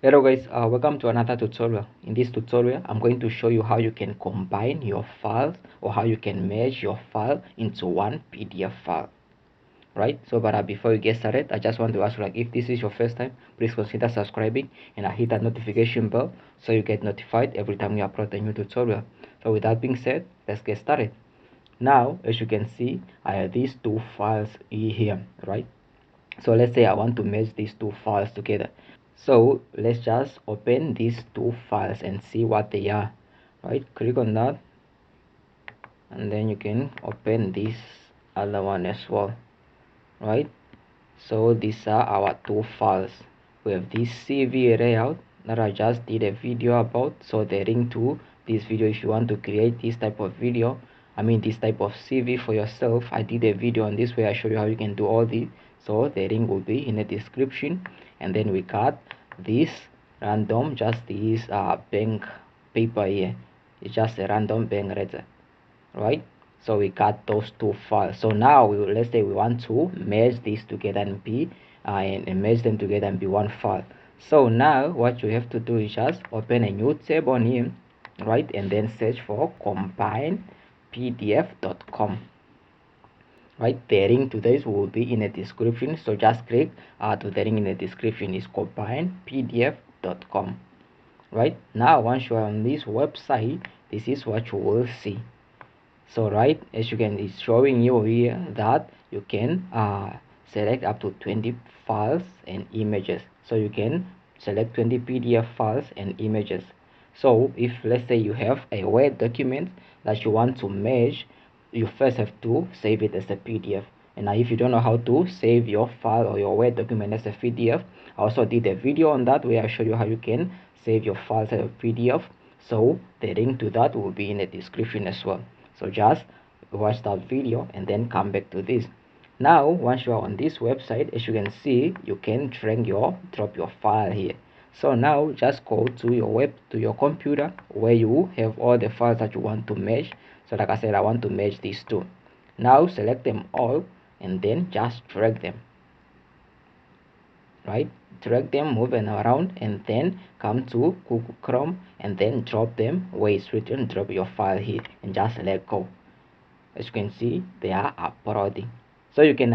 Hello guys, welcome to another tutorial. In this tutorial I'm going to show you how you can combine your files or how you can merge your file into one PDF file, right? So but before we get started, I just want to ask you, like, if this is your first time, please consider subscribing and hit that notification bell so you get notified every time we upload a new tutorial. So with that being said, let's get started. Now as you can see, I have these two files here, right? So let's say I want to merge these two files together. So let's just open these two files and see what they are, right? Click on that and then you can open this other one as well, right? So these are our two files. We have this CV layout that I just did a video about, so the link to this video, if you want to create this type of video, this type of CV for yourself, I did a video on this where I show you how you can do all this. So the link will be in the description. And then we got this random, just this bank paper here. It's just a random bank letter, right? So we got those two files. So now let's say we want to merge these together and be and merge them together and be one file. So now what you have to do is just open a new tab on here, right? And then search for combinepdf.com, right? The link to this will be in the description, so just click to the link in the description. Is combinepdf.com, right? Now once you are on this website, this is what you will see. So right, as you can, it's showing you here that you can select up to 20 files and images. So you can select 20 PDF files and images. So if let's say you have a Word document that you want to merge, you first have to save it as a PDF. And now if you don't know how to save your file or your Word document as a PDF, I also did a video on that where I show you how you can save your files as a PDF. So the link to that will be in the description as well. So just watch that video and then come back to this. Now once you are on this website, as you can see, you can drag drop your file here. So now just go to your computer where you have all the files that you want to merge. So like I said, I want to merge these two. Now select them all and then just drag them, right? Drag them, move them around, and then come to Google Chrome and then drop them where it's written drop your file here and just let go. As you can see, they are uploading. So you can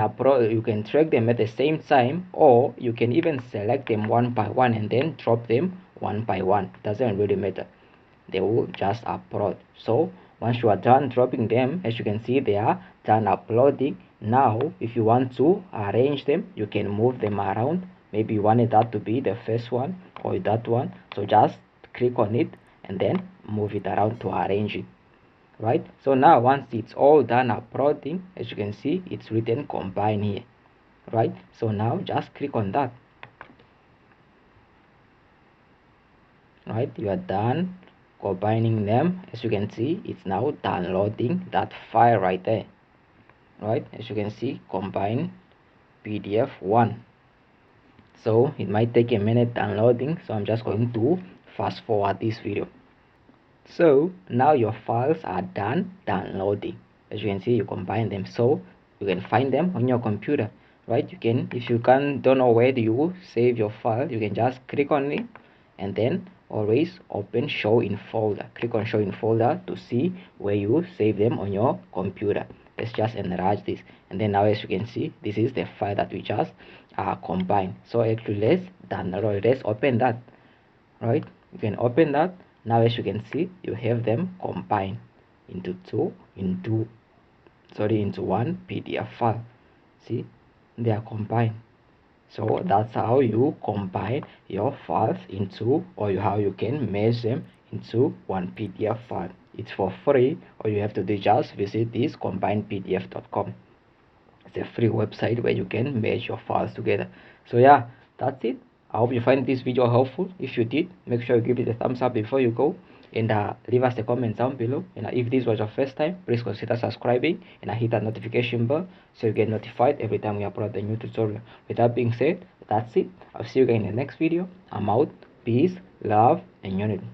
track them at the same time, or you can even select them one by one and then drop them one by one. It doesn't really matter, they will just upload. So once you are done dropping them, as you can see, they are done uploading. Now if you want to arrange them, you can move them around. Maybe you wanted that to be the first one or that one, so just click on it and then move it around to arrange it, right? So now once it's all done uploading, as you can see, it's written combine here, right? So now just click on that, right? You are done combining them. As you can see, it's now downloading that file right there, right? As you can see, combine PDF1. So it might take a minute downloading, so I'm just going to fast forward this video. So now your files are done downloading. As you can see, you combine them, so you can find them on your computer, right? You can, if you don't know where do you save your file, you can just click on it and then always open show in folder. Click on show in folder to see where you save them on your computer. Let's just enlarge this, and then now as you can see, this is the file that we just combined. So actually let's download, let's open that, right? You can open that. Now as you can see, you have them combined into one PDF file. See, they are combined. So that's how you combine your files into, or how you can merge them into one PDF file. It's for free. All you have to do is just visit this combinepdf.com. It's a free website where you can merge your files together. So yeah, that's it. I hope you find this video helpful. If you did, make sure you give it a thumbs up before you go, and leave us a comment down below. And if this was your first time, please consider subscribing and hit that notification bell so you get notified every time we upload a new tutorial. With that being said, that's it. I'll see you again in the next video. I'm out. Peace, love, and unity.